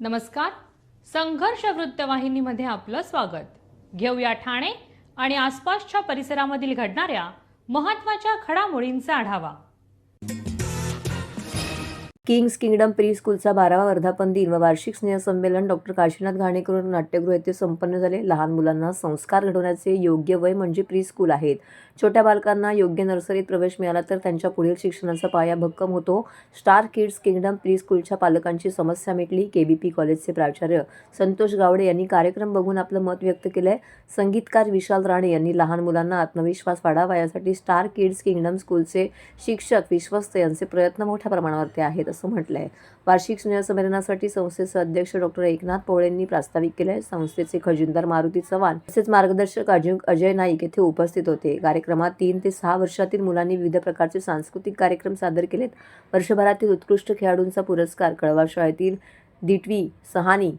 नमस्कार. संघर्ष वृत्तवाहिनीमध्ये आपलं स्वागत. घेऊया ठाणे आणि आसपासच्या परिसरामधील घडणाऱ्या महत्त्वाच्या घडामोडींचा आढावा. किंग्स किंगडम प्री स्कूलचा 12वा वर्धापन दिन व वार्षिक स्नेहसंमेलन डॉक्टर काशीनाथ घाणेकर नाट्यगृह येथे संपन्न झाले. लहान मुलांना संस्कार घडवण्याचे योग्य वय म्हणजे प्री स्कूल आहेत. छोट्या बालकांना योग्य नर्सरीत प्रवेश मिळाला तर त्यांच्या पुढील शिक्षणाचा पाया भक्कम होतो. स्टार किड्स किंगडम प्री स्कूलच्या पालकांची समस्या मिटली. केबीपी कॉलेजचे प्राचार्य संतोष गावडे यांनी कार्यक्रम बघून आपलं मत व्यक्त केलंय. संगीतकार विशाल राणे यांनी लहान मुलांना आत्मविश्वास वाढावा यासाठी स्टार किड्स किंगडम स्कूलचे शिक्षक विश्वस्त यांचे प्रयत्न मोठ्या प्रमाणावरती आहेत असं म्हटलंय. वार्षिक स्नेहसंमेलनासाठी संस्थेचे अध्यक्ष डॉक्टर एकनाथ पवळेंनी प्रास्ताविक केले. संस्थेचे खजिनदार मारुती चव्हाण तसेच मार्गदर्शक अजय नाईक येथे उपस्थित होते. कार्यक्रमात 3 ते 6 वर्षातील मुलांनी विविध प्रकारचे सांस्कृतिक कार्यक्रम सादर केलेत. वर्षभरातील उत्कृष्ट खेळाडूंचा पुरस्कार कळवा शाळेतील दिटवी सहानी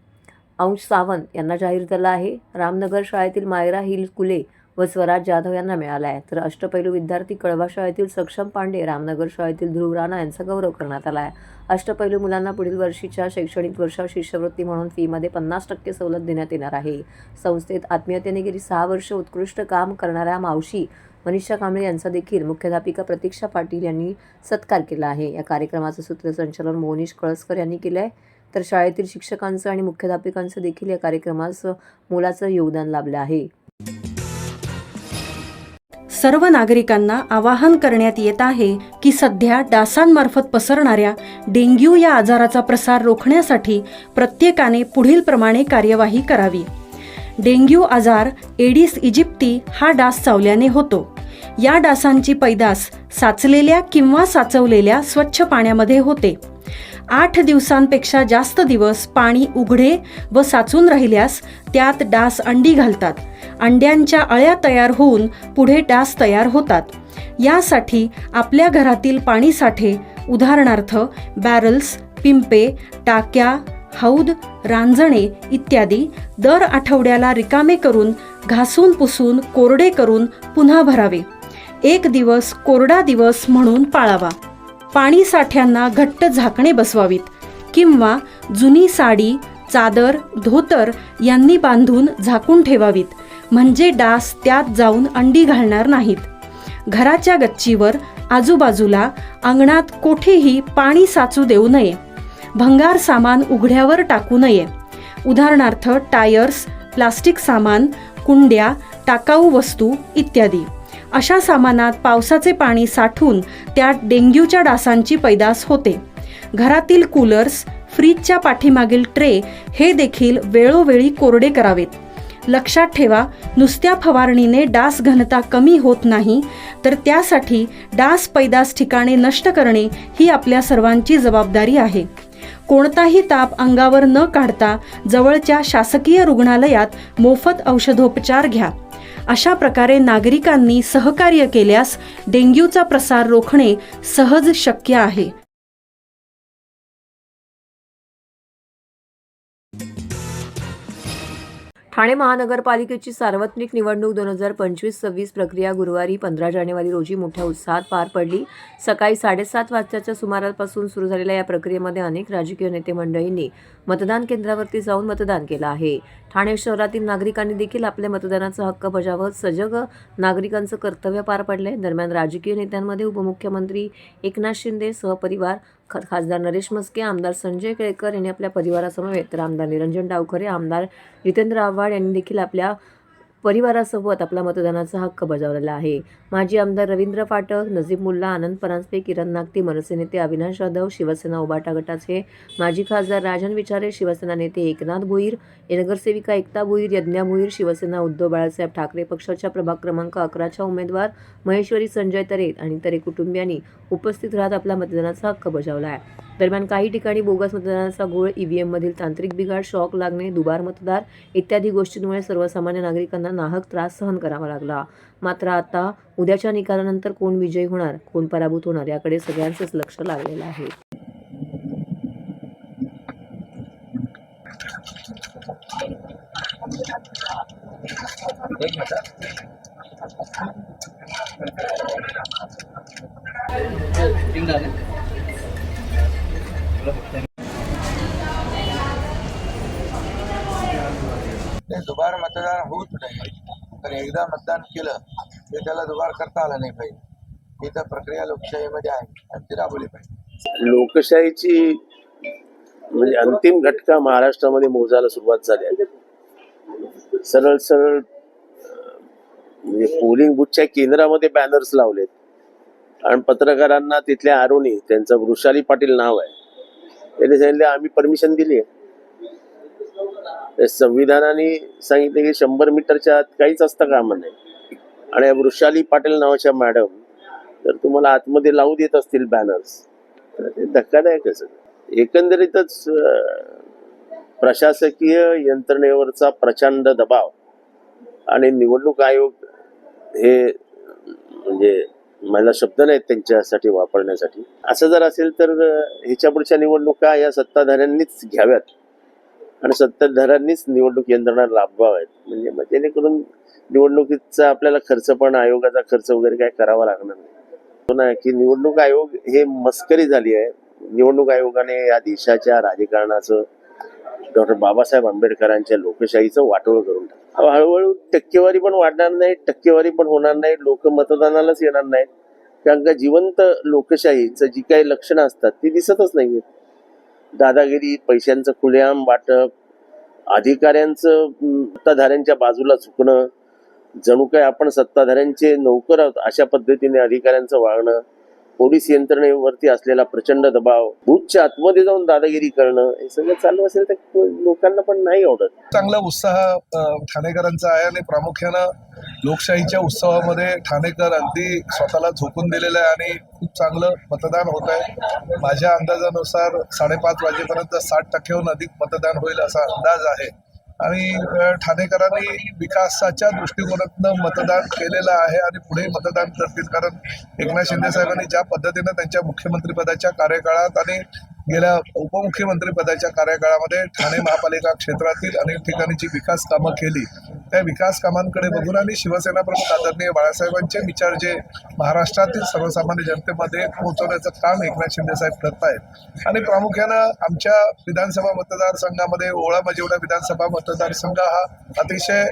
अंश सावंत यांना जाहीर झाला आहे. रामनगर शाळेतील मायरा हिल कुले व स्वराज जाधव यांना मिळाला आहे. तर अष्टपैलू विद्यार्थी कळवा शाळेतील सक्षम पांडे, रामनगर शाळेतील ध्रुव राणा यांचा गौरव करण्यात आला आहे. अष्टपैलू मुलांना पुढील वर्षीच्या शैक्षणिक वर्षात शिष्यवृत्ती म्हणून फीमध्ये 50% सवलत देण्यात येणार आहे. संस्थेत आत्मीयतेने गेली 6 वर्ष उत्कृष्ट काम करणाऱ्या मावशी मनीषा कांबळे यांचा देखील मुख्याध्यापिका प्रतीक्षा पाटील यांनी सत्कार केला आहे. या कार्यक्रमाचं सूत्रसंचालन मोहनीश कळसकर यांनी केलं आहे. तर शाळेतील शिक्षकांचं आणि मुख्याध्यापिकांचं देखील या कार्यक्रमास मोलाचं योगदान लाभलं आहे. सर्व नागरिकांना आवाहन करण्यात येत आहे की सध्या डासांमार्फत पसरणाऱ्या डेंग्यू या आजाराचा प्रसार रोखण्यासाठी प्रत्येकाने पुढील प्रमाणे कार्यवाही करावी. डेंग्यू आजार एडिस इजिप्ती हा डास चावल्याने होतो. या डासांची पैदास साचलेल्या किंवा साचवलेल्या स्वच्छ पाण्यामध्ये होते. 8 दिवसांपेक्षा जास्त दिवस पाणी उघडे व साचून राहिल्यास त्यात डास अंडी घालतात. अंड्यांच्या अळ्या तयार होऊन पुढे डास तयार होतात. यासाठी आपल्या घरातील पाणीसाठे उदाहरणार्थ बॅरल्स, पिंपे, टाक्या, हौद, रांजणे इत्यादी दर आठवड्याला रिकामे करून घासून पुसून कोरडे करून पुन्हा भरावे. 1 दिवस कोरडा दिवस म्हणून पाळावा. पाणी साठ्यांना घट्ट झाकणे बसवावीत किंवा जुनी साडी, चादर, धोतर यांनी बांधून झाकून ठेवावीत, म्हणजे डास त्यात जाऊन अंडी घालणार नाहीत. घराच्या गच्चीवर, आजूबाजूला, अंगणात कोठेही पाणी साचू देऊ नये. भंगार सामान उघड्यावर टाकू नये. उदाहरणार्थ टायर्स, प्लास्टिक सामान, कुंड्या, टाकाऊ वस्तू इत्यादी. अशा सामानात पावसाचे पाणी साठून त्यात डेंग्यूच्या डासांची पैदास होते. घरातील कूलर्स, फ्रीजच्या पाठीमागील ट्रे हे देखील वेळोवेळी कोरडे करावेत. लक्षात ठेवा, नुसत्या फवारणीने डास घनता कमी होत नाही, तर त्यासाठी डास पैदास ठिकाणे नष्ट करणे ही आपल्या सर्वांची जबाबदारी आहे. कोणताही ताप अंगावर न काढता जवळच्या शासकीय रुग्णालयात मोफत औषधोपचार घ्या. अशा प्रकारे नागरिकांनी सहकार्य केल्यास डेंग्यूचा प्रसार रोखणे सहज शक्य आहे. ठाणे महानगरपालिकेची सार्वत्रिक निवडणूक 2025-26 प्रक्रिया गुरुवारी 15 जानेवारी रोजी मोठ्या उत्साहात पार पडली. सकाळी 7:30 वाजताच्या सुमारापासून सुरू झालेल्या या प्रक्रियेमध्ये अनेक राजकीय नेते मंडळींनी मतदान केंद्रावरती जाऊन मतदान केलं आहे. ठाणे शहरातील नागरिकांनी देखील आपल्या मतदानाचा हक्क बजावत सजग नागरिकांचं कर्तव्य पार पडले. दरम्यान राजकीय नेत्यांमध्ये उपमुख्यमंत्री एकनाथ शिंदे, सहपरिवार खासदार नरेश म्हस्के, आमदार संजय केळकर यांनी आपल्या परिवारासमवेत, तर आमदार निरंजन डावखरे, आमदार जितेंद्र आव्हाड यांनी देखील आपल्या परिवारासोबत आपला मतदानाचा हक्क बजावलेला आहे. माजी आमदार रवींद्र फाटक, नजीब मुल्ला, आनंद परांजपे, किरण नागती, मनसे नेते अविनाश जाधव, शिवसेना उबाटा गटाचे माजी खासदार राजन विचारे, शिवसेना नेते एकनाथ भोईर, नगरसेविका एकता भोईर, यज्ञा भोईर, शिवसेना उद्धव बाळासाहेब ठाकरे पक्षाच्या प्रभाग क्रमांक 11च्या उमेदवार महेश्वरी संजय तरेत आणि तरे कुटुंबियांनी उपस्थित राहत आपला मतदानाचा हक्क बजावला आहे. दरम्यान काही ठिकाणी बोगस मतदानाचा घोळ, EVM मधील तांत्रिक बिघाड, शॉक लागणे, दुबार मतदार इत्यादी गोष्टींमुळे सर्वसामान्य नागरिकांना नाहक त्रास सहन करावा लागला. मात्र आता उद्याच्या निकालानंतर कोण विजयी होणार, कोण पराभूत होणार याकडे सगळ्यांचंच लक्ष लागलेलं आहे. दुबार मतदान होत नाही, तर एकदा मतदान केलं की त्याला दुबार करता आलं नाही पाहिजे. ही तर प्रक्रिया लोकशाहीमध्ये आहे आणि ती राबवली पाहिजे. लोकशाहीची म्हणजे अंतिम घटका महाराष्ट्रामध्ये मोजायला सुरुवात झाली आहे. सरळ सरळ म्हणजे पोलिंग बूथच्या केंद्रामध्ये बॅनर्स लावलेत आणि पत्रकारांना तिथल्या आरोनी, त्यांचं वृषाली पाटील नाव आहे, त्यांनी सांगितले आम्ही परमिशन दिली आहे. संविधानाने सांगितले की 100 मीटरच्या आत काहीच असतं कामा नाही. आणि वृषाली पाटील नावाच्या मॅडम तर तुम्हाला आतमध्ये लावू देत असतील बॅनर्स, तर ते धक्कादायक आहे. एकंदरीतच प्रशासकीय यंत्रणेवरचा प्रचंड दबाव आणि निवडणूक आयोग हे म्हणजे मला शब्द नाहीत त्यांच्यासाठी वापरण्यासाठी. असं जर असेल तर ह्याच्या पुढच्या निवडणुका या सत्ताधाऱ्यांनीच घ्याव्यात आणि सत्ताधाऱ्यांनीच निवडणूक यंत्रणा राबवाव्यात. म्हणजे मग जेणेकरून निवडणुकीचा आपल्याला खर्च पण आयोगाचा खर्च वगैरे काय करावा लागणार नाही. की निवडणूक आयोग हे मस्करी झाली आहे. निवडणूक आयोगाने या देशाच्या राजकारणाचं, डॉक्टर बाबासाहेब आंबेडकरांच्या लोकशाहीचं वाटोळं करून टाकलं. हळूहळू टक्केवारी पण वाढणार नाही, टक्केवारी पण होणार नाही, लोक मतदानालाच येणार नाहीत. कारण का जिवंत लोकशाहीचं जी काही लक्षणं असतात ती दिसतच नाहीये. दादागिरी, पैशांचं खुलेआम वाटप, अधिकाऱ्यांचं सत्ताधाऱ्यांच्या बाजूला झुकणं, जणू काय आपण सत्ताधाऱ्यांचे नोकर आहोत अशा पद्धतीने अधिकाऱ्यांचं वागणं, पोलीस यंत्रणेवरती असलेला प्रचंड दबाव, बूथच्या आतमध्ये जाऊन दादागिरी करणं, हे सगळं चालू असेल तर लोकांना पण नाही आवडत. चांगला उत्साह ठाणेकरांचा आहे आणि प्रामुख्यानं लोकशाहीच्या उत्सवामध्ये ठाणेकर अगदी स्वतःला झोकून दिलेलं आहे आणि खूप चांगलं मतदान होत आहे. माझ्या अंदाजानुसार 5:30 वाजेपर्यंत 60% अधिक मतदान होईल असा अंदाज आहे. आणि ठाणेकरांनी विकासाच्या दृष्टिकोनातून मतदान केलेलं आहे आणि पुढे मतदान करतील. कारण एकनाथ शिंदे साहेबांनी ज्या पद्धतीनं त्यांच्या मुख्यमंत्रीपदाच्या कार्यकाळात आणि गेल्या उपमुख्यमंत्रीपदाच्या कार्यकाळामध्ये ठाणे महापालिका क्षेत्रातील अनेक ठिकाणी जी विकास कामं केली, त्या विकास कामांकडे बघून आणि शिवसेना प्रमुख आदरणीय बाळासाहेबांचे विचार जे महाराष्ट्रातील सर्वसामान्य जनतेमध्ये पोहोचवण्याचं काम एकनाथ शिंदे साहेब करत आहेत. आणि प्रामुख्यानं आमच्या विधानसभा मतदारसंघामध्ये ओळा मजिवडा विधानसभा मतदारसंघ हा अतिशय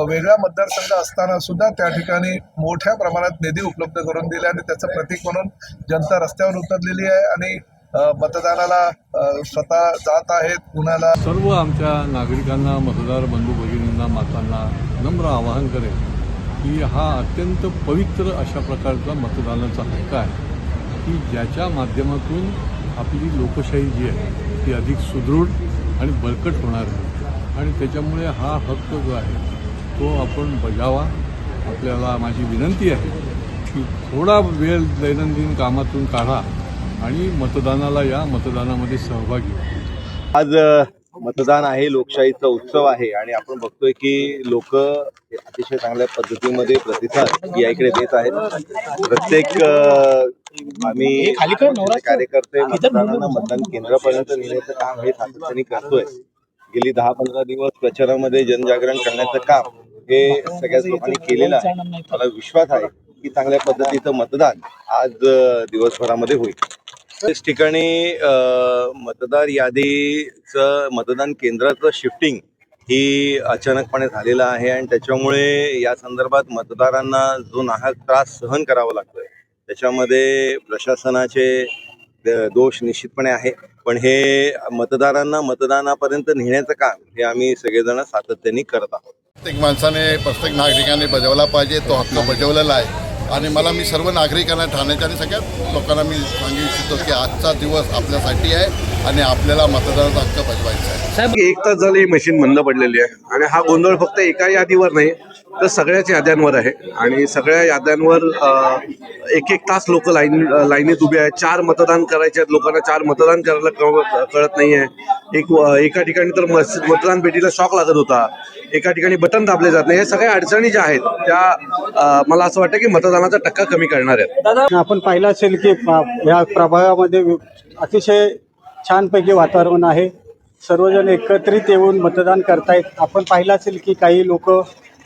वेगळा मतदारसंघ असताना सुद्धा त्या ठिकाणी मोठ्या प्रमाणात निधी उपलब्ध करून दिले आणि त्याचं प्रतीक म्हणून जनता रस्त्यावर उतरलेली आहे आणि मतदानाला स्वतः जात आहेत. कुणाला सर्व आमच्या नागरिकांना, मतदार बंधू भगिनींना, मातांना नम्र आवाहन करेन की हा अत्यंत पवित्र अशा प्रकारचा मतदानाचा हक्क आहे की ज्याच्या माध्यमातून आपली लोकशाही जी आहे ती अधिक सुदृढ आणि बळकट होणार आहे. आणि त्याच्यामुळे हा हक्क जो आहे तो आपण बजावा. आपल्याला माझी विनंती आहे की थोडा वेळ दैनंदिन कामातून काढा आणि मतदानाला या, मतदानामध्ये सहभागी व्हा. आज मतदान आहे, लोकशाहीचा उत्सव आहे आणि आपण बघतोय की लोक अतिशय चांगल्या पद्धतीमध्ये प्रतिसाद या इकडे देत आहेत. प्रत्येक आम्ही कार्यकर्ते मतदारांना मतदान केंद्रापर्यंत नेण्याचं काम हे सातत्याने करतोय. गेली 10-15 दिवस प्रचारामध्ये जनजागरण करण्याचं काम हे सगळ्याच लोकांनी केलेलं आहे. मला विश्वास आहे की चांगल्या पद्धतीचं मतदान आज दिवसभरामध्ये होईल. त्याच ठिकाणी मतदार यादीचं मतदान केंद्राचं शिफ्टिंग ही अचानकपणे झालेलं आहे आणि त्याच्यामुळे या संदर्भात मतदारांना जो नाहक त्रास सहन करावा लागतोय त्याच्यामध्ये प्रशासनाचे दोष निश्चितपणे आहे. पण हे मतदारांना मतदानापर्यंत नेण्याचं काम हे आम्ही सगळेजण सातत्याने करत आहोत. प्रत्येक माणसाने, प्रत्येक नागरिकाने बजावला पाहिजे. तो हक्क बजावलेला आहे आणि मला मी सर्व नागरिकांना, ठाण्याच्या आणि सगळ्या लोकांना मी सांगू इच्छितो की आजचा दिवस आपल्यासाठी आहे आणि आपल्याला मतदानाचा हक्क बजवायचा आहे. साहेब, 1 तास झालं ही मशीन बंद पडलेली आहे आणि हा गोंधळ फक्त एका यादीवर नाही तर सगळ्याच याद्यांवर आहे आणि सगळ्या याद्यांवर 1-1 तास लोक लाईनीत उभे आहेत. 4 मतदान करायचे आहेत लोकांना, 4 मतदान करायला कळत नाही आहे. एका ठिकाणी तर मतदान पेटीला शॉक लागत होता, एका ठिकाणी बटन दाबले जात नाही. या सगळ्या अडचणी ज्या आहेत त्या मला असं वाटतं की मतदानाचा टक्का कमी करणार आहेत. आपण पाहिलं असेल की या प्रभागामध्ये अतिशय छानपैकी वातावरण आहे. सर्वजण एकत्रित येऊन मतदान करतायत. आपण पाहिलं असेल की काही लोक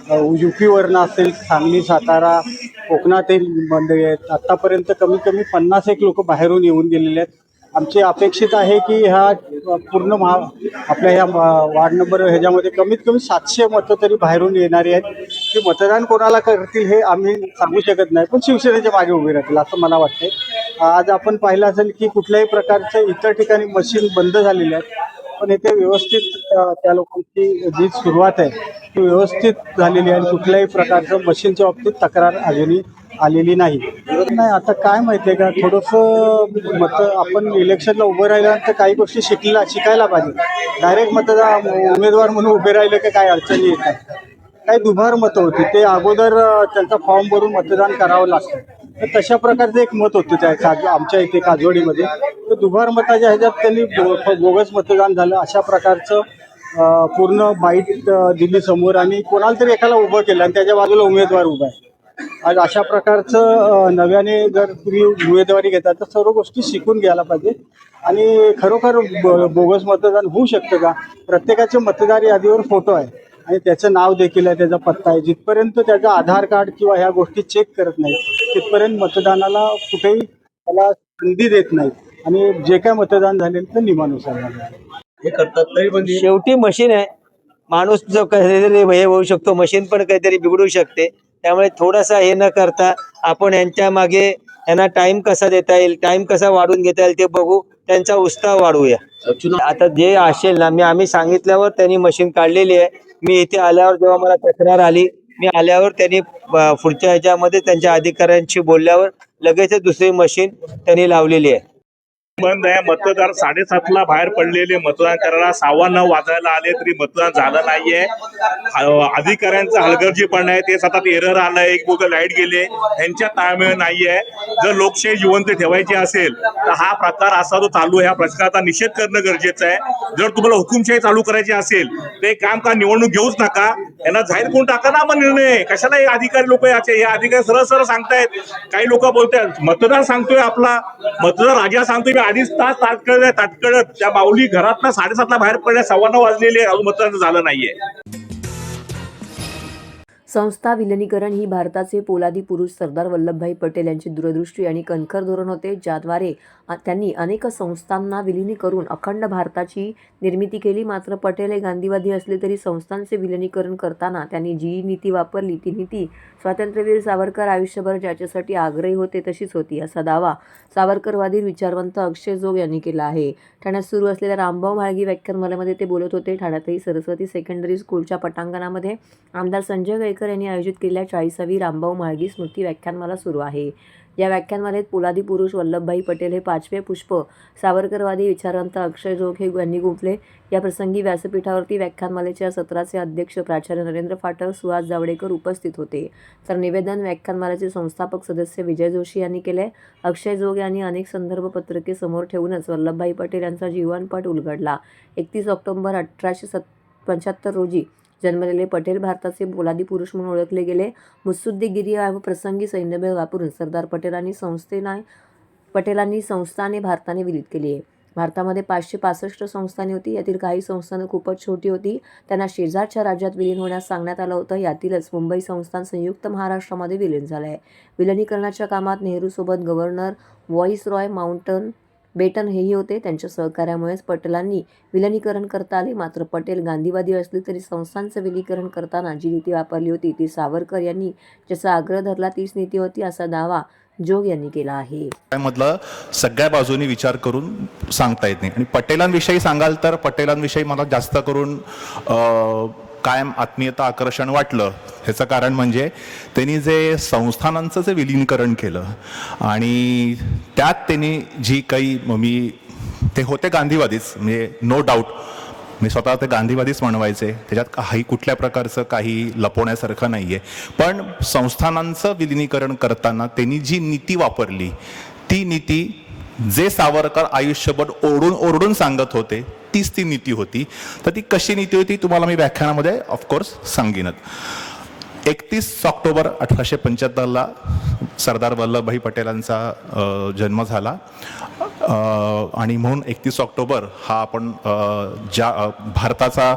UP-वरनं असेल, सांगली, सातारा, कोकणातील मंडळी आहेत. आत्तापर्यंत कमी कमी 50 लोक बाहेरून येऊन गेलेले आहेत. आमची अपेक्षित आहे की ह्या पूर्ण आपल्या ह्या वार्ड नंबर ह्याच्यामध्ये कमीत कमी 700 मतं तरी बाहेरून येणारी आहेत. की मतदान कोणाला करतील हे आम्ही सांगू शकत नाही, पण शिवसेनेच्या मागे उभे राहतील असं मला वाटतंय. आज आपण पाहिलं असेल की कुठल्याही प्रकारचं इतर ठिकाणी मशीन बंद झालेली आहेत, पण इथे व्यवस्थित त्या लोकांची जी सुरुवात आहे ती व्यवस्थित झालेली आहे. कुठल्याही प्रकारचं मशीनच्या बाबतीत तक्रार अजूनही आलेली नाही. आता काय माहिती आहे का, थोडंसं आपण इलेक्शनला उभं राहिल्यानंतर काही गोष्टी शिकायला पाहिजे. डायरेक्ट उमेदवार म्हणून उभे राहिले की काय अडचणी येतात. काही दुबार मतं होती, ते अगोदर त्यांचा फॉर्म भरून मतदान करावं लागतं. तर तशा प्रकारचं एक मत होतं त्या आमच्या इथे काजवडीमध्ये. तर दुबार मताच्या ह्याच्यात त्यांनी बोगस मतदान झालं अशा प्रकारचं पूर्ण बाईट दिली समोर आणि कोणाला तरी एकाला उभं केलं आणि त्याच्या बाजूला उमेदवार उभा आहे. आज अशा प्रकारचं नव्याने जर तुम्ही उमेदवारी घेता तर सर्व गोष्टी शिकून घ्यायला पाहिजे. आणि खरोखर बोगस मतदान होऊ शकतं का? प्रत्येकाच्या मतदार यादीवर फोटो आहे आणि त्याचं नाव देखील आहे, त्याचा पत्ता आहे. जिथपर्यंत त्याचं आधार कार्ड किंवा ह्या गोष्टी चेक करत नाहीत तिथपर्यंत मतदानाला कुठेही त्याला संधी देत नाहीत आणि जे काय मतदान झाले तर नियमानुसार हे करतात. तरी पण शेवटी मशीन आहे, माणूस जो काहीतरी हे होऊ शकतो, मशीन पण काहीतरी बिघडू शकते. त्यामुळे थोडासा हे न करता आपण यांच्या मागे यांना टाइम कसा देता येईल, टाइम कसा वाढवून घेता येईल ते बघू, त्यांचा उत्साह वाढवूया. आता जे असेल ना, आम्ही सांगितल्यावर त्यांनी मशीन काढलेली आहे. मी इथे आल्यावर जेव्हा मला तक्रार आली, मी आल्यावर त्यांनी पुढच्या ह्याच्यामध्ये त्यांच्या अधिकाऱ्यांशी बोलल्यावर लगेच दुसरी मशीन त्यांनी लावलेली आहे. बंद आहे. मतदार 7:30ला बाहेर पडलेले मतदान करायला 9:15 वाजायला आले तरी मतदान झालं नाहीये. अधिकाऱ्यांचा हलगर्जीपणा आहे, ते सतत एरर आलं, एक बोग लाईट गेले, यांच्या ताळमेळ नाहीये. जर लोकशाही जिवंत ठेवायची असेल तर हा प्रकार असा जो चालू आहे ह्या प्रकाराचा निषेध करणं गरजेचं आहे. जर तुम्हाला हुकुमशाही चालू करायची असेल ते काम का निवडणूक घेऊच नका, यांना जाहीर करून टाका ना. मग निर्णय कशाला हे अधिकारी लोक याचे, हे अधिकारी सरळ सरळ सांगतायत. काही लोक बोलतायत मतदार सांगतोय, आपला मतदार राजा सांगतोय. अडीच तास ताटकळत त्या बाहुली घरात 7:30ला बाहेर पडल्या, 9:15 वाजलेले, अजून मतदान झालं नाहीये. संस्था विलिनीकरण ही भारताचे पोलादी पुरुष सरदार वल्लभभाई पटेल यांची दूरदृष्टी आणि कणखर धोरण होते, ज्याद्वारे त्यांनी अनेक संस्थांना विलिनी करून अखंड भारताची निर्मिती केली. मात्र पटेल हे गांधीवादी असले तरी संस्थांचे विलिनीकरण करताना त्यांनी जी नीती वापरली ती नीती स्वातंत्र्यवीर सावरकर आयुष्यभर ज्याच्यासाठी आग्रही होते तशीच होती, असा दावा सावरकरवादी विचारवंत अक्षय जोग यांनी केला आहे. ठाण्यात सुरू असलेल्या रामभाऊ म्हाळगी व्याख्यानमालेमध्ये ते बोलत होते. ठाण्यातही सरस्वती सेकंडरी स्कूलच्या पटांगणामध्ये आमदार संजय गयकर यांनी आयोजित केलेल्या 40वी रामभाऊ म्हाळगी स्मृती व्याख्यानमाला सुरू आहे. या व्याख्यानमालेत पोलादी पुरुष वल्लभभाई पटेल हे 5वे पुष्प सावरकरवादी विचारवंत अक्षय जोग हे यांनी गुंफले. या प्रसंगी व्यासपीठावरती व्याख्यानमालेच्या सत्राचे अध्यक्ष प्राचार्य नरेंद्र फाटक, सुहास जावडेकर उपस्थित होते. तर निवेदन व्याख्यानमालेचे संस्थापक सदस्य विजय जोशी यांनी केले. अक्षय जोग यांनी अनेक संदर्भ पत्रके समोर ठेवूनच वल्लभभाई पटेल यांचा जीवनपट उलगडला. 31 ऑक्टोबर 1875 रोजी जन्मलेले पटेल भारताचे पोलादी पुरुष म्हणून ओळखले गेले. मुत्सद्देगिरी व प्रसंगी सैन्यबळ वापरून सरदार पटेलांनी संस्थाने भारताने विलीन केली आहे. भारतामध्ये 565 संस्थाने होती. यातील काही संस्थानं खूपच छोटी होती, त्यांना शेजारच्या राज्यात विलीन होण्यास सांगण्यात आलं होतं. यातीलच मुंबई संस्थान संयुक्त महाराष्ट्रामध्ये विलीन झालं आहे. विलिनीकरणाच्या कामात नेहरूसोबत गव्हर्नर व्हाईसरॉय माउंटन बेटन हेही होते. त्यांच्या सहकार्यामुळेच पटेलांनी विलिनीकरण करता आले. मात्र पटेल गांधीवादी असले तरी संस्थांचं विलीनीकरण करताना जी नीती वापरली होती ती सावरकर यांनी ज्याचा आग्रह धरला तीच नीती होती, असा दावा जोग यांनी केला आहे. त्यामधलं सगळ्या बाजूनी विचार करून सांगता येत नाही. आणि पटेलांविषयी सांगाल तर पटेलांविषयी मला जास्त करून कायम आत्मीयता आकर्षण वाटलं. ह्याचं कारण म्हणजे त्यांनी जे संस्थानांचं जे विलीनीकरण केलं आणि त्यात त्यांनी जी काही ते होते गांधीवादीच, म्हणजे नो डाऊट मी स्वतः ते गांधीवादीच म्हणवायचे, त्याच्यात काही कुठल्या प्रकारचं काही लपवण्यासारखं नाही आहे. पण संस्थानांचं विलिनीकरण करताना त्यांनी जी नीती वापरली ती नीती जे सावरकर आयुष्यभर ओरडून सांगत होते तीच ती नीती होती. तर ती कशी नीती होती तुम्हाला मी व्याख्यानामध्ये ऑफकोर्स सांगेनच. 31 ऑक्टोबर 1875ला सरदार वल्लभभाई पटेलांचा जन्म झाला आणि म्हणून 31 ऑक्टोबर हा आपण भारताचा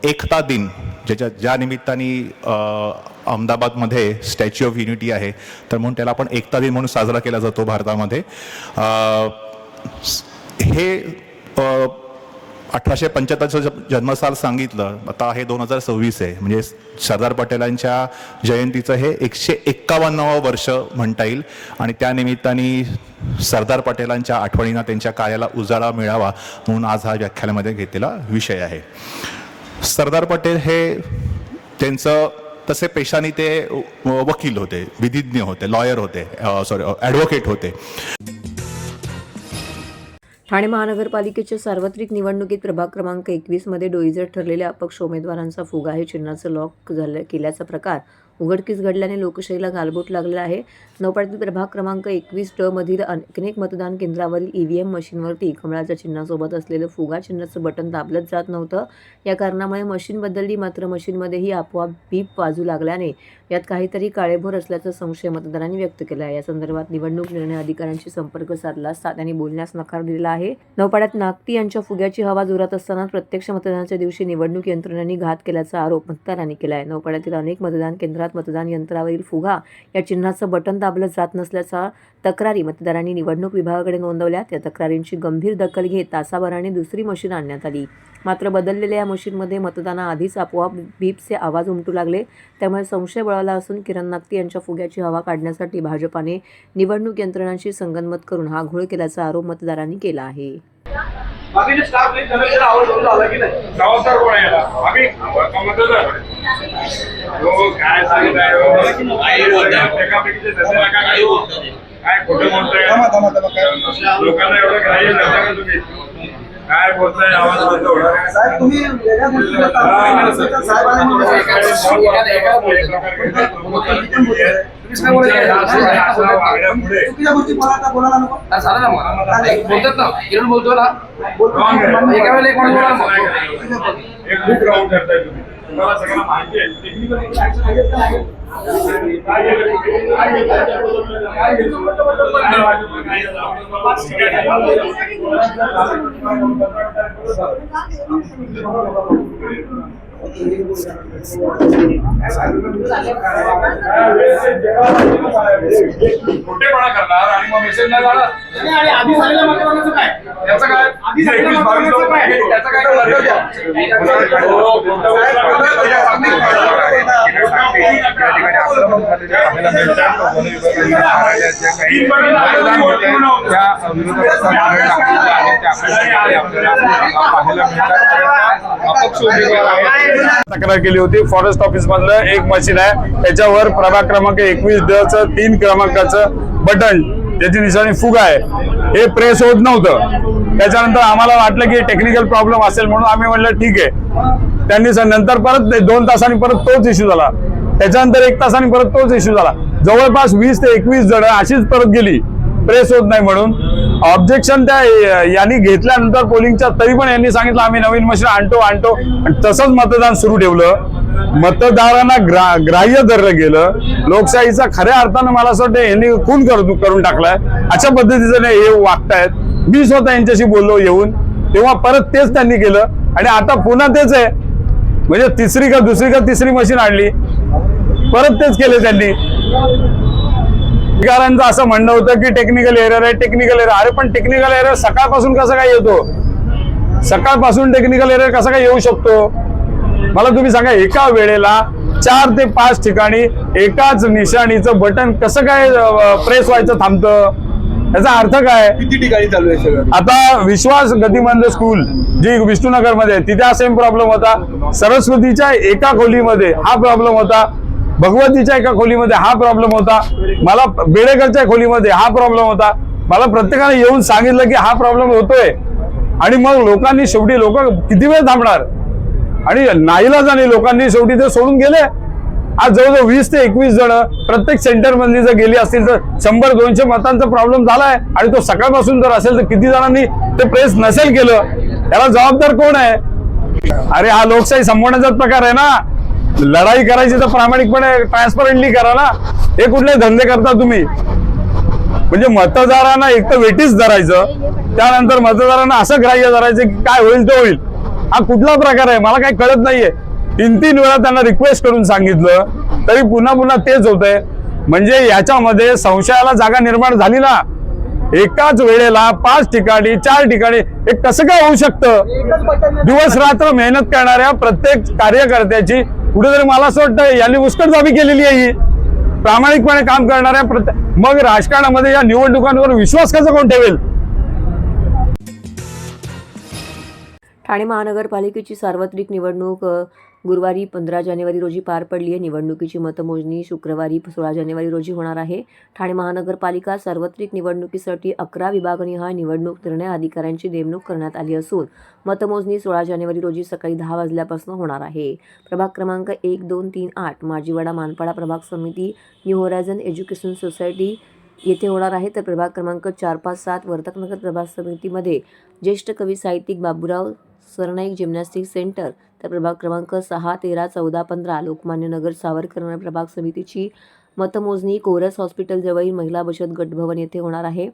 एकता दिन ज्या निमित्ताने अहमदाबादमध्ये स्टॅच्यू ऑफ युनिटी आहे, तर म्हणून त्याला आपण एकता दिन म्हणून साजरा केला जातो भारतामध्ये. हे 1875चं जन्मसाल सांगितलं, आता हे 2026 आहे, म्हणजे सरदार पटेलांच्या जयंतीचं हे 151वं वर्ष म्हणता येईल. आणि त्या निमित्ताने सरदार पटेलांच्या आठवणींना, त्यांच्या कार्याला उजाळा मिळावा म्हणून आज हा व्याख्यानामध्ये घेतलेला विषय आहे. सरदार पटेल हे त्यांचं तसे पेशाने ते वकील होते, विधिज्ञ होते, लॉयर होते, ॲडव्होकेट होते. ठाणे महानगरपालिकेच्या सार्वत्रिक निवडणुकीत प्रभाग क्रमांक 21 मध्ये डोईजर ठरलेल्या अपक्ष उमेदवारांचा फुगा हे चिन्हाचं लॉक केल्याचा प्रकार उघडकीस घडल्याने लोकशाहीला गालबोट लागलेला आहे. नौपाड्यातील प्रभाग क्रमांक 21 मधील अनेक मतदान केंद्रावरील EVM मशीनवरती कमळाच्या चिन्हासोबत असलेलं फुगा चिन्हाचं बटन दाबलंच जात नव्हतं. या कारणामुळे मशीन बदलली, मात्र मशीनमध्येही आपोआप बीप वाजू लागल्याने यात काहीतरी काळेभोर असल्याचा संशय मतदारांनी व्यक्त केला आहे. या संदर्भात निवडणूक निर्णय अधिकाऱ्यांशी संपर्क साधला असता त्यांनी बोलण्यास नकार दिला आहे. नौपाड्यात नागती यांच्या फुग्याची हवा जोरात असताना प्रत्यक्ष मतदानाच्या दिवशी निवडणूक यंत्रणेने घात केल्याचा आरोप मतदारांनी केला आहे. नौपाड्यातील अनेक मतदान केंद्रात मतदान यंत्रावरील फुगा या चिन्हाचं बटन दाबलं जात नसल्याचा तक्रारी मतदारांनी निवडणूक विभागाकडे नोंदवल्या. त्या तक्रारींची गंभीर दखल घेत तासाभराने दुसरी मशीन आणण्यात आली. मात्र बदललेल्या या मशीनमध्ये मतदानाआधीच आपोआप बीपचे आवाज उमटू लागले. त्यामुळे संशय बळावला असून किरण नागती यांच्या फुग्याची हवा काढण्यासाठी भाजपाने निवडणूक यंत्रणांशी संगनमत करून हा घोळ केल्याचा आरोप मतदारांनी केला आहे. काय बोलताय आवाज तुम्ही बोलतो ना एका वेळेला खूप राऊंड करताय तुम्ही, तुम्हाला सगळ्यांना माहिती आहे. मोठेपणा करणार आणि मग मेसेज नाही जाणार. आधी झालेल्या मतदानाचं काय, त्याचं काय, आधी 21-22 त्याचं काय तक्रार केली होती. फॉरेस्ट ऑफिस मधलं एक मशीन आहे, त्याच्यावर प्रभाग क्रमांक 21 3 क्रमांकाचं बटन, त्याची निशाणी फुगा आहे, हे प्रेस होत नव्हतं. त्याच्यानंतर आम्हाला वाटलं की टेक्निकल प्रॉब्लेम असेल म्हणून आम्ही म्हणलं ठीक आहे. त्यांनी नंतर परत 2 तासांनी परत तोच इश्यू झाला. त्याच्यानंतर 1 तासांनी परत तोच इश्यू झाला. जवळपास 20 ते 21 जण अशीच परत गेली प्रेस होत नाही म्हणून. ऑब्जेक्शन त्या यांनी घेतल्यानंतर पोलिंगच्या, तरी पण यांनी सांगितलं आम्ही नवीन मशीन आणतो आणि तसंच मतदान सुरू ठेवलं. मतदारांना ग्राह्य धरलं गेलं. लोकशाहीचा खऱ्या अर्थानं मला असं वाटतं यांनी खून करून टाकलाय. अशा पद्धतीचं हे वागतायत. मी स्वतः यांच्याशी बोललो येऊन, तेव्हा परत तेच त्यांनी केलं आणि आता पुन्हा तेच आहे. म्हणजे दुसरी मशीन आणली, परत तेच केले त्यांनी. अधिकाऱ्यांचं असं म्हणणं होतं की टेक्निकल एरर आहे, टेक्निकल एरर. अरे पण टेक्निकल एरर सकाळपासून कसा काय येतो? सकाळपासून टेक्निकल एरर कसा काय येऊ शकतो? मला तुम्ही सांगा, एका वेळेला 4 ते 5 ठिकाणी एकाच निशाणीचं बटन कसं काय प्रेस व्हायचं थांबतं? याचा अर्थ काय? किती ठिकाणी चालू आहे सगळं? आता विश्वास गतिमंद स्कूल जी विष्णुनगर मध्ये, तिथे हा सेम प्रॉब्लेम होता. सरस्वतीच्या एका खोलीमध्ये हा प्रॉब्लेम होता. भगवतीच्या एका खोलीमध्ये हा प्रॉब्लेम होता. मला बेडेकरच्या खोलीमध्ये हा प्रॉब्लेम होता. मला प्रत्येकाने येऊन सांगितलं की हा प्रॉब्लेम होतोय. आणि मग लोकांनी शेवटी, लोक किती वेळ थांबणार? आणि नाईलाजाने लोकांनी शेवटी ते सोडून गेले. आज जवळजवळ 20 ते 21 जण प्रत्येक सेंटर मधली जर गेली असतील तर 100-200 मतांचा प्रॉब्लेम झालाय. आणि तो सकाळपासून जर असेल तर किती जणांनी ते प्रेस नसेल केलं? याला जबाबदार कोण आहे? अरे हा लोकशाही संपवण्याचाच प्रकार आहे ना. लढाई करायची तर प्रामाणिकपणे ट्रान्सपरंटली करा ना. हे कुठले धंदे करता तुम्ही? म्हणजे मतदारांना एक तर वेटीच धरायचं, त्यानंतर मतदारांना असं ग्राह्य धरायचं की काय होईल ते होईल. हा कुठला प्रकार आहे? मला काही कळत नाहीये. 3 वेळा त्यांना रिक्वेस्ट करून सांगितलं तरी पुन्हा तेच होतंय. म्हणजे याच्यामध्ये संशयाला जागा निर्माण झाली ना. एकाच वेळेला 5 ठिकाणी 4 ठिकाणी हे कसं काय होऊ शकतं? दिवस रात्र मेहनत करणाऱ्या प्रत्येक कार्यकर्त्याची कुठेतरी मला असं वाटतं यांनी मुस्कटदाबी केलेली आहे. ही प्रामाणिकपणे काम करणाऱ्या मग राजकारणामध्ये या निवडणुकांवर विश्वास कसा कोण ठेवेल? ठाणे महानगरपालिकेची सार्वत्रिक निवडणूक गुरुवारी 15 जानेवारी रोजी पार पडली आहे. निवडणुकीची मतमोजणी शुक्रवारी 16 जानेवारी रोजी होणार आहे. ठाणे महानगरपालिका सार्वत्रिक निवडणुकीसाठी 11 विभागनिहाय निवडणूक निर्णय अधिकाऱ्यांची नेमणूक करण्यात आली असून मतमोजणी 16 जानेवारी रोजी सकाळी 10 वाजल्यापासून होणार आहे. प्रभाग क्रमांक 1, 2, 3, 8 माजीवाडा मानपाडा प्रभाग समिती न्यू होरायझन एज्युकेशन सोसायटी येथे होणार आहे. तर प्रभाग क्रमांक 4, 5, 7 वर्तकनगर प्रभाग समितीमध्ये ज्येष्ठ कवी साहित्यिक बाबूराव सरनाईक जिम्नॅस्टिक सेंटर, तर प्रभाग क्रमांक 6, 13, 14, 15 लोकमान्य नगर सावरकर प्रभाग समितीची मतमोजणी कोरस हॉस्पिटल जवळील महिला बचत गट भवन येथे होणार आहे.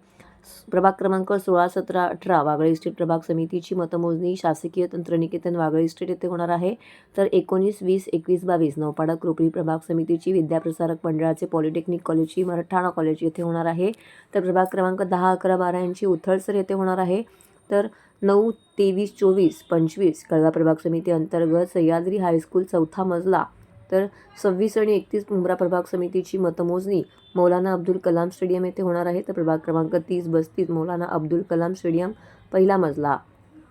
प्रभाग क्रमांक 16, 17, 18 वागळे इस्टेट प्रभाग समितीची मतमोजणी शासकीय तंत्रनिकेतन वागळे इस्टेट येथे होणार आहे. तर 19, 20, 21, 22 नौपाडा क्रोपरी प्रभाग समितीची विद्याप्रसारक मंडळाचे पॉलिटेक्निक कॉलेजची मराठवाडा कॉलेज येथे होणार आहे. तर प्रभाग क्रमांक 10, 11, 12 यांची उथळसर येथे होणार आहे. तर 9, 23, 24, 25 कळवा प्रभाग समिती अंतर्गत सह्याद्री हायस्कूल 4था मजला. तर 26 आणि 31 मुंब्रा प्रभाग समितीची मतमोजणी मौलाना अब्दुल कलाम स्टेडियम येथे होणार आहे. तर प्रभाग क्रमांक 30, 32 मौलाना अब्दुल कलाम स्टेडियम पहिला मजला.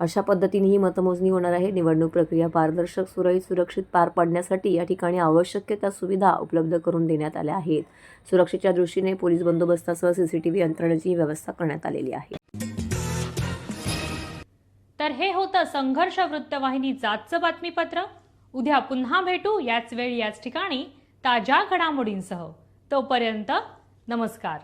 अशा पद्धतीने ही मतमोजणी होणार आहे. निवडणूक प्रक्रिया पारदर्शक, सुरळीत, सुरक्षित पार पाडण्यासाठी या ठिकाणी आवश्यक त्या सुविधा उपलब्ध करून देण्यात आल्या आहेत. सुरक्षेच्या दृष्टीने पोलीस बंदोबस्तासह CCTV यंत्रणेची व्यवस्था करण्यात आलेली आहे. तर हे होतं संघर्ष वृत्तवाहिनीचं आजचं बातमीपत्र. उद्या पुन्हा भेटू याच वेळी याच ठिकाणी ताज्या घडामोडींसह. तोपर्यंत नमस्कार.